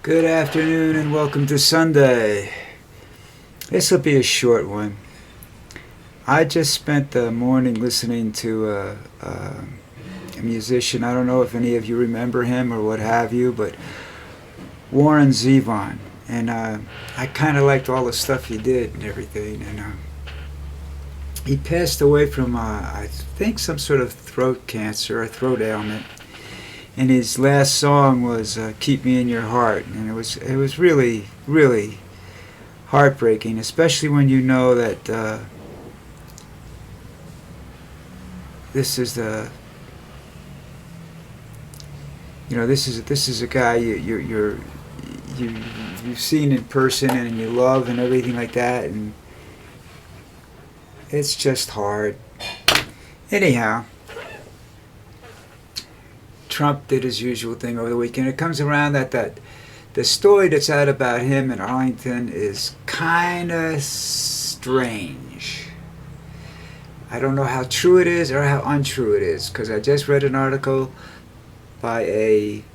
Good afternoon and welcome to Sunday. This will be a short one. I just spent the morning listening to a musician. I don't know if any of you remember him or what have you, but Warren Zevon. And I kind of liked all the stuff he did and everything. And he passed away from, I think, some sort of throat cancer or throat ailment. And his last song was "Keep Me in Your Heart," and it was really heartbreaking, especially when you know that this is the this is a guy you've seen in person and you love and everything like that, and it's just hard. Anyhow. Trump did his usual thing over the weekend. It comes around that the story that's out about him in Arlington is kind of strange. I don't know how true it is or how untrue it is, because I just read an article by a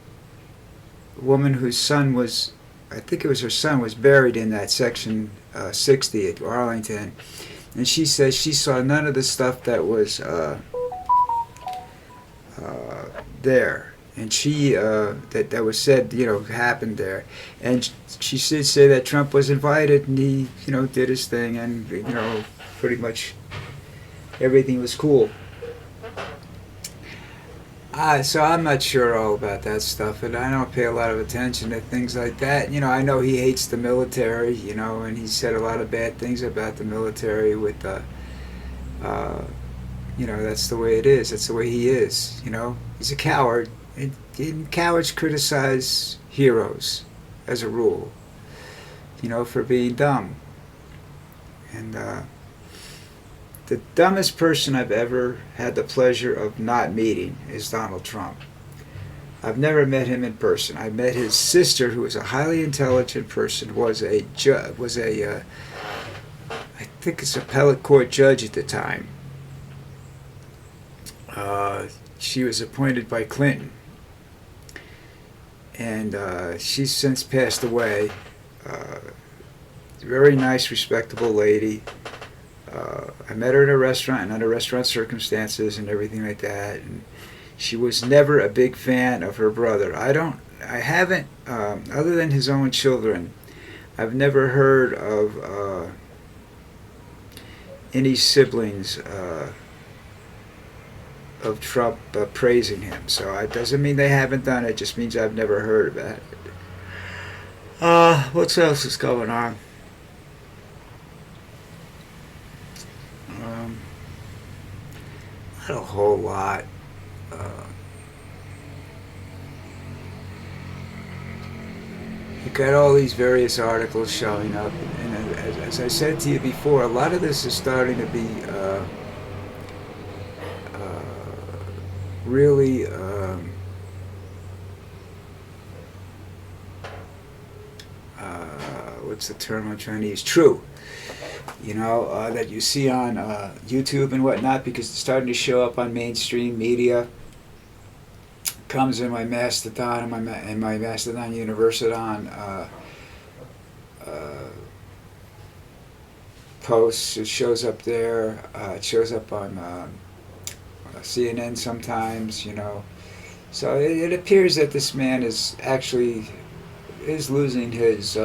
woman whose son was, I think it was her son, was buried in that section 60 at Arlington, and she says she saw none of the stuff that was there, and she that was said, happened there, and she did say that Trump was invited and he did his thing, and pretty much everything was cool. So I'm not sure all about that stuff, and I don't pay a lot of attention to things like that. I know he hates the military, and he said a lot of bad things about the military with that's the way it is. That's the way he is. He's a coward. And cowards criticize heroes, as a rule, for being dumb. And the dumbest person I've ever had the pleasure of not meeting is Donald Trump. I've never met him in person. I met his sister, who was a highly intelligent person, I think it's appellate court judge at the time. She was appointed by Clinton, and she's since passed away. Very nice, respectable lady. I met her in a restaurant and under restaurant circumstances and everything like that. And she was never a big fan of her brother. I haven't, other than his own children, I've never heard of any siblings of Trump praising him. So it doesn't mean they haven't done it. It just means I've never heard about it. What else is going on? Not a whole lot. You got all these various articles showing up, and as I said to you before, a lot of this is starting to be really what's the term I'm trying to use? True. That you see on YouTube and whatnot, because it's starting to show up on mainstream media. Comes in my Mastodon and my Mastodon Universityon posts. It shows up there. It shows up on CNN sometimes. So it appears that this man is losing his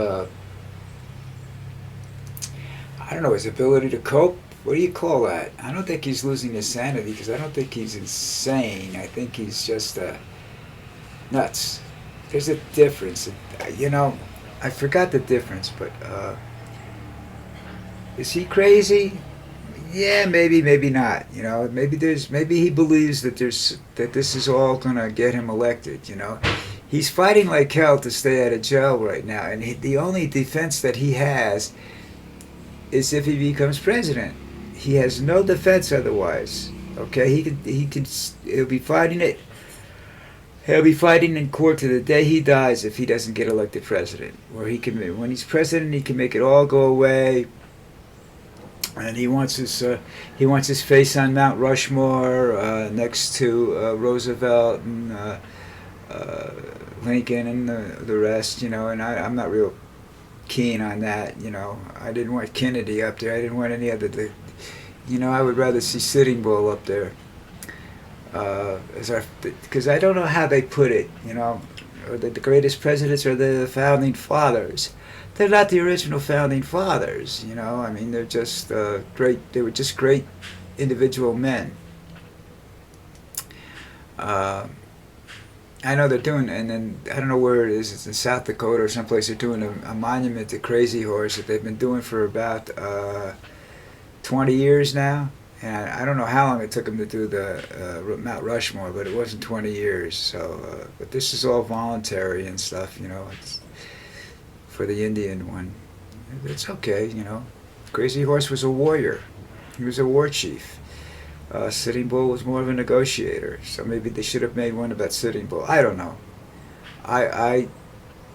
I don't know, his ability to cope. What do you call that? I don't think he's losing his sanity, because I don't think he's insane. I think he's just nuts. There's a difference. I forgot the difference, but is he crazy? Yeah, maybe not. Maybe he believes that this is all gonna get him elected. He's fighting like hell to stay out of jail right now, and the only defense that he has is if he becomes president. He has no defense otherwise. Okay, he'll be fighting it. He'll be fighting in court to the day he dies if he doesn't get elected president. When he's president, he can make it all go away. And he wants his face on Mount Rushmore next to Roosevelt and uh, Lincoln and the rest, you know, and I'm not real keen on that, you know. I didn't want Kennedy up there. I didn't want any other, you know, I would rather see Sitting Bull up there. Because I don't know how they put it, you know, or the greatest presidents are the founding fathers. They're not the original founding fathers, you know. I mean, they're just great. They were just great individual men. Uh, I know they're doing, and then I don't know where it is. It's in South Dakota or someplace. They're doing a monument to Crazy Horse that they've been doing for about 20 years now. And I don't know how long it took them to do the Mount Rushmore, but it wasn't 20 years. So, but this is all voluntary and stuff, you know. It's for the Indian one. It's okay, you know. Crazy Horse was a warrior. He was a war chief. Sitting Bull was more of a negotiator. So maybe they should have made one about Sitting Bull. I don't know.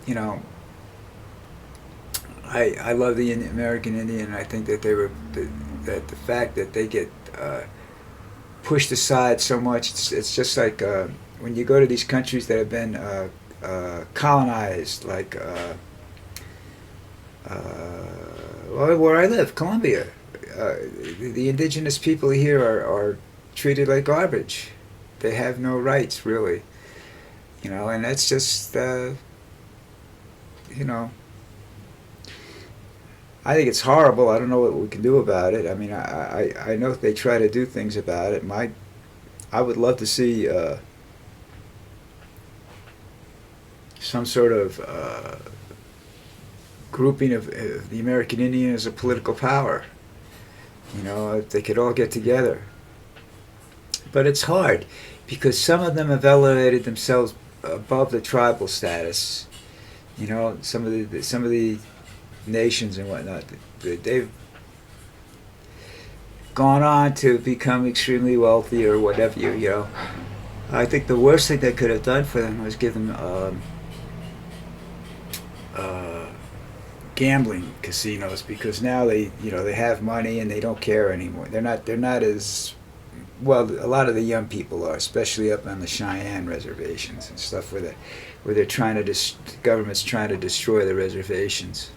You know, I love the American Indian. I think that they were that the fact that they get pushed aside so much. It's just like when you go to these countries that have been colonized, like well, where I live, Colombia. The indigenous people here are treated like garbage. They have no rights, really. You know, and that's just you know. I think it's horrible. I don't know what we can do about it. I mean, I know they try to do things about it. I would love to see some sort of grouping of the American Indian as a political power. You know, if they could all get together. But it's hard because some of them have elevated themselves above the tribal status. You know, some of the nations and whatnot, they've gone on to become extremely wealthy or whatever. You know, I think the worst thing they could have done for them was give them gambling casinos, because now they have money and they don't care anymore. They're not as well. A lot of the young people are, especially up on the Cheyenne reservations and stuff, where they're trying to the government's trying to destroy the reservations.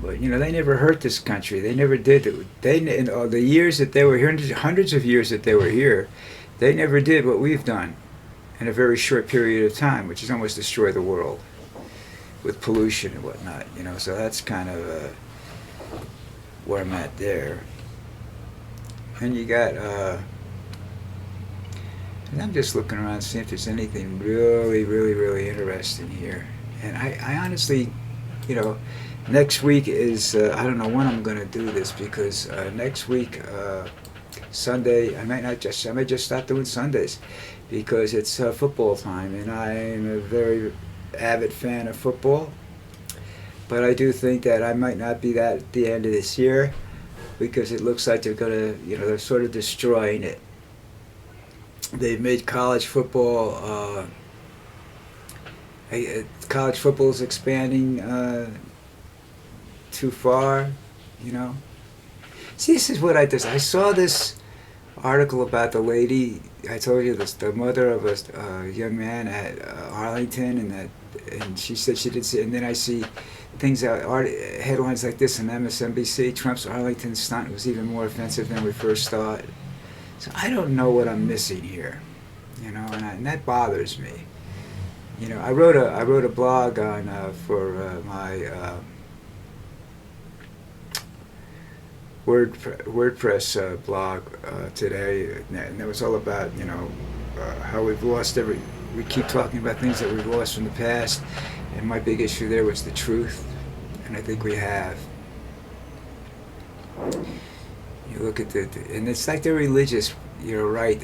But you know, they never hurt this country. They never did. In all the years that they were here, hundreds of years that they were here, they never did what we've done in a very short period of time, which is almost destroy the world with pollution and whatnot. You know, so that's kind of where I'm at there. And you got, and I'm just looking around to see if there's anything really, really, really interesting here. And I honestly, you know, next week is, I don't know when I'm going to do this, because next week, Sunday, I may just start doing Sundays, because it's football time, and I'm a very avid fan of football. But I do think that I might not be that at the end of this year, because it looks like they're going to, you know, they're sort of destroying it. They've made college football, college football is expanding too far, you know. See, this is what I saw this article about the lady. I told you this, the mother of a young man at Arlington, and she said she didn't see. And then I see things out, headlines like this on MSNBC: Trump's Arlington stunt was even more offensive than we first thought. So I don't know what I'm missing here, you know, and that bothers me. You know, I wrote a blog on for my WordPress blog today, and it was all about, you know, how we've lost we keep talking about things that we've lost from the past, and my big issue there was the truth, and I think we have. You look at and it's like they're religious. You're right.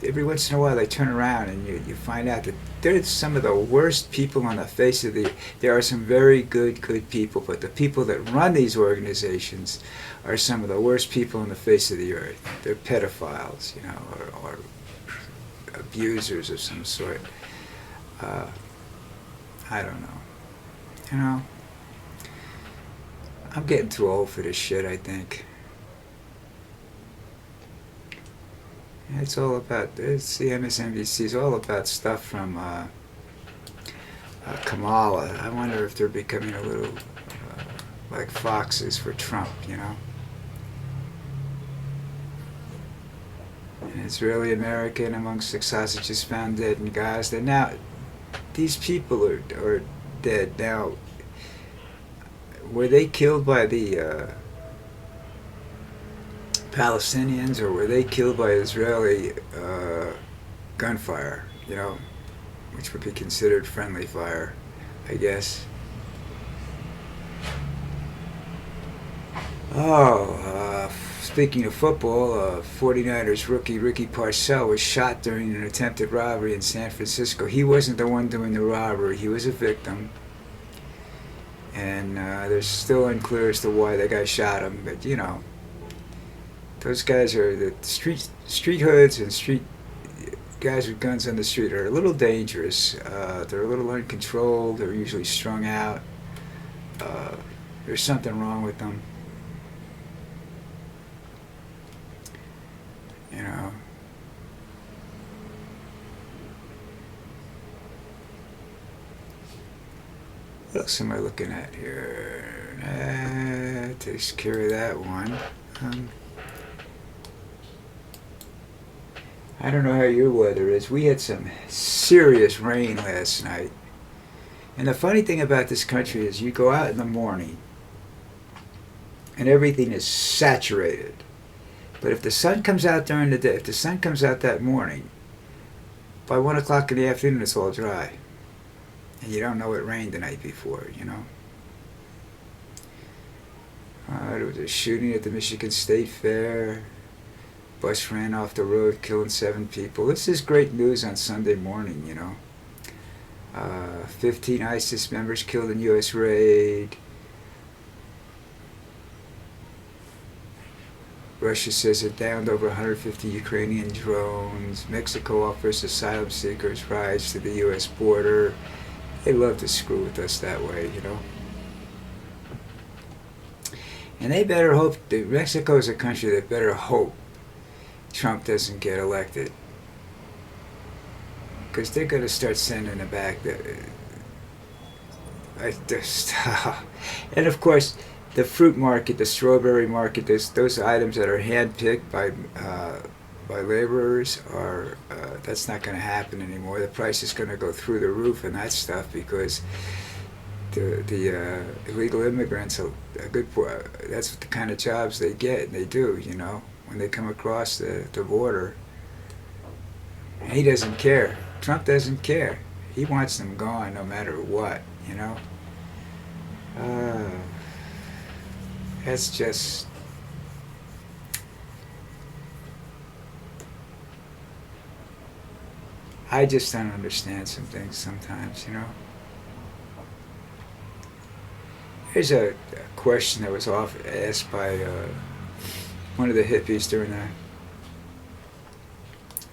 Every once in a while they turn around and you find out that they're some of the worst people on the face of the. There are some very good people, but the people that run these organizations are some of the worst people on the face of the earth. They're pedophiles, you know, or abusers of some sort. I don't know. You know, I'm getting too old for this shit, I think. It's all about, it's the MSNBC is all about stuff from Kamala. I wonder if they're becoming a little like foxes for Trump, you know? An Israeli American among 6 hostages found dead in Gaza. Now, these people are dead. Now, were they killed by the Palestinians, or were they killed by Israeli gunfire, you know, which would be considered friendly fire, I guess? Oh, speaking of football, 49ers rookie Ricky Parcell was shot during an attempted robbery in San Francisco. He wasn't the one doing the robbery, he was a victim. And there's still unclear as to why that guy shot him, but you know, those guys are the street hoods and street guys with guns on the street are a little dangerous. They're a little uncontrolled. They're usually strung out. There's something wrong with them. You know. What else am I looking at here? Takes care of that one. I don't know how your weather is. We had some serious rain last night. And the funny thing about this country is you go out in the morning and everything is saturated. But if the sun comes out during the day, if the sun comes out that morning, by 1 o'clock in the afternoon it's all dry. And you don't know it rained the night before, you know. There was a shooting at the Michigan State Fair. Bus ran off the road, killing 7 people. This is great news on Sunday morning, you know. 15 ISIS members killed in U.S. raid. Russia says it downed over 150 Ukrainian drones. Mexico offers asylum seekers rides to the U.S. border. They love to screw with us that way, you know. And they better hope, Mexico is a country that better hope Trump doesn't get elected. Because they're going to start sending it back. And of course, the fruit market, the strawberry market, those items that are handpicked by laborers are that's not going to happen anymore. The price is going to go through the roof and that stuff because the illegal immigrants are a good. That's the kind of jobs they get, and they do. You know, when they come across the border, and he doesn't care. Trump doesn't care. He wants them gone no matter what. You know. That's just. I just don't understand some things sometimes, you know. Here's a question that was asked by one of the hippies during that.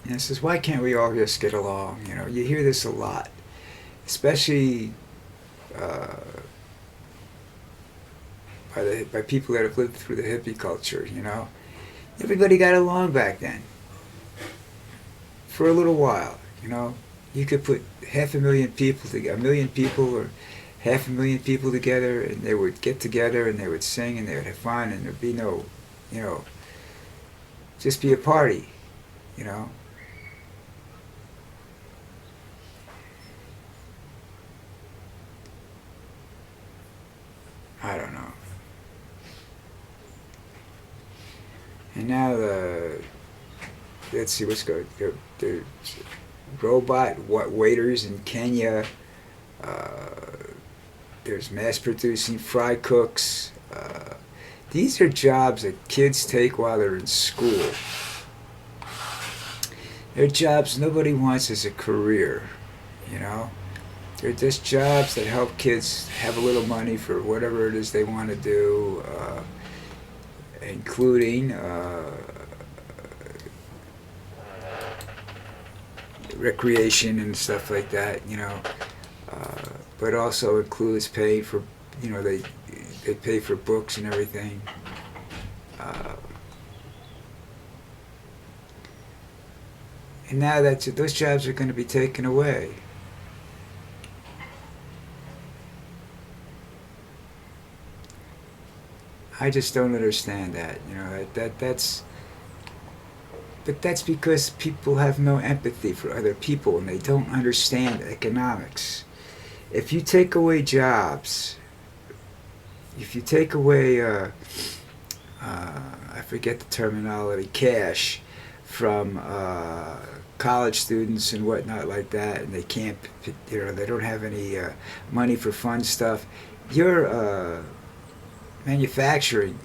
And it says, why can't we all just get along? You know, you hear this a lot, especially by people that have lived through the hippie culture, you know. Everybody got along back then. For a little while, you know. You could put 500,000 people together, 1 million people, or 500,000 people together, and they would get together and they would sing and they would have fun, and there'd be no, you know, just be a party, you know. I don't know. And now let's see what's going. The robot waiters in Kenya. There's mass-producing fry cooks. These are jobs that kids take while they're in school. They're jobs nobody wants as a career, you know. They're just jobs that help kids have a little money for whatever it is they want to do, including recreation and stuff like that, you know. But also includes paying for, you know, they pay for books and everything. And now that those jobs are going to be taken away. I just don't understand that. You know, that's but that's because people have no empathy for other people and they don't understand economics. If you take away jobs, if you take away, I forget the terminology, cash from college students and whatnot like that, and they can't, you know, they don't have any money for fun stuff, your manufacturing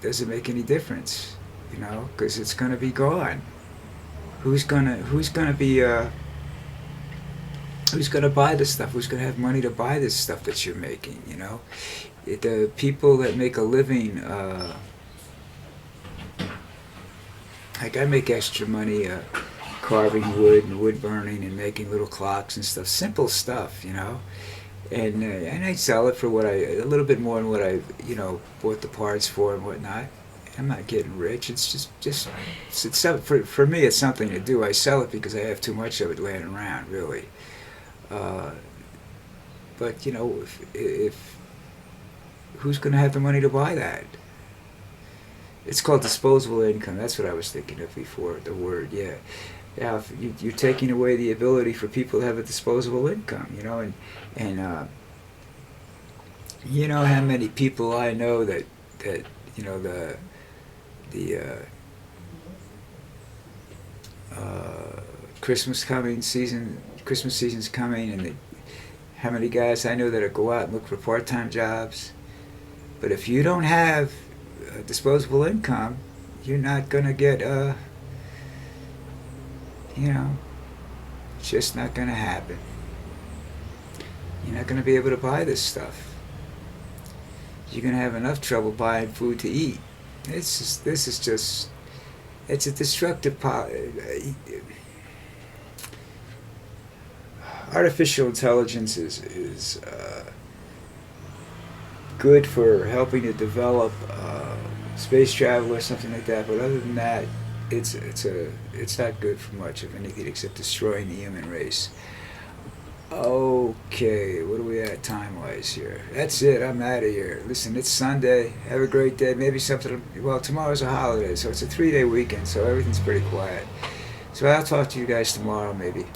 doesn't make any difference, you know, because it's going to be gone. Who's gonna be who's gonna buy this stuff? Who's gonna have money to buy this stuff that you're making? You know, the people that make a living, like I make extra money carving wood and wood burning and making little clocks and stuff, simple stuff, you know. And I sell it for what a little bit more than what I, you know, bought the parts for and whatnot. I'm not getting rich. It's just it's for me. It's something to do. I sell it because I have too much of it laying around, really. Uh, but you know, if who's going to have the money to buy that? It's called disposable income. That's what I was thinking of before. The word, yeah. Yeah, if you're taking away the ability for people to have a disposable income, you know, and you know how many people I know that you know the Christmas season's coming, and how many guys I know that go out and look for part-time jobs. But if you don't have disposable income, you're not gonna get you know, it's just not gonna happen. You're not gonna be able to buy this stuff. You're gonna have enough trouble buying food to eat. This is just it's a destructive artificial intelligence is good for helping to develop space travel or something like that, but other than that, it's not good for much of anything except destroying the human race. Okay, what are we at time-wise here? That's it. I'm out of here. Listen, it's Sunday. Have a great day. Maybe something. Well, tomorrow's a holiday, so it's a 3-day weekend, so everything's pretty quiet. So I'll talk to you guys tomorrow, maybe.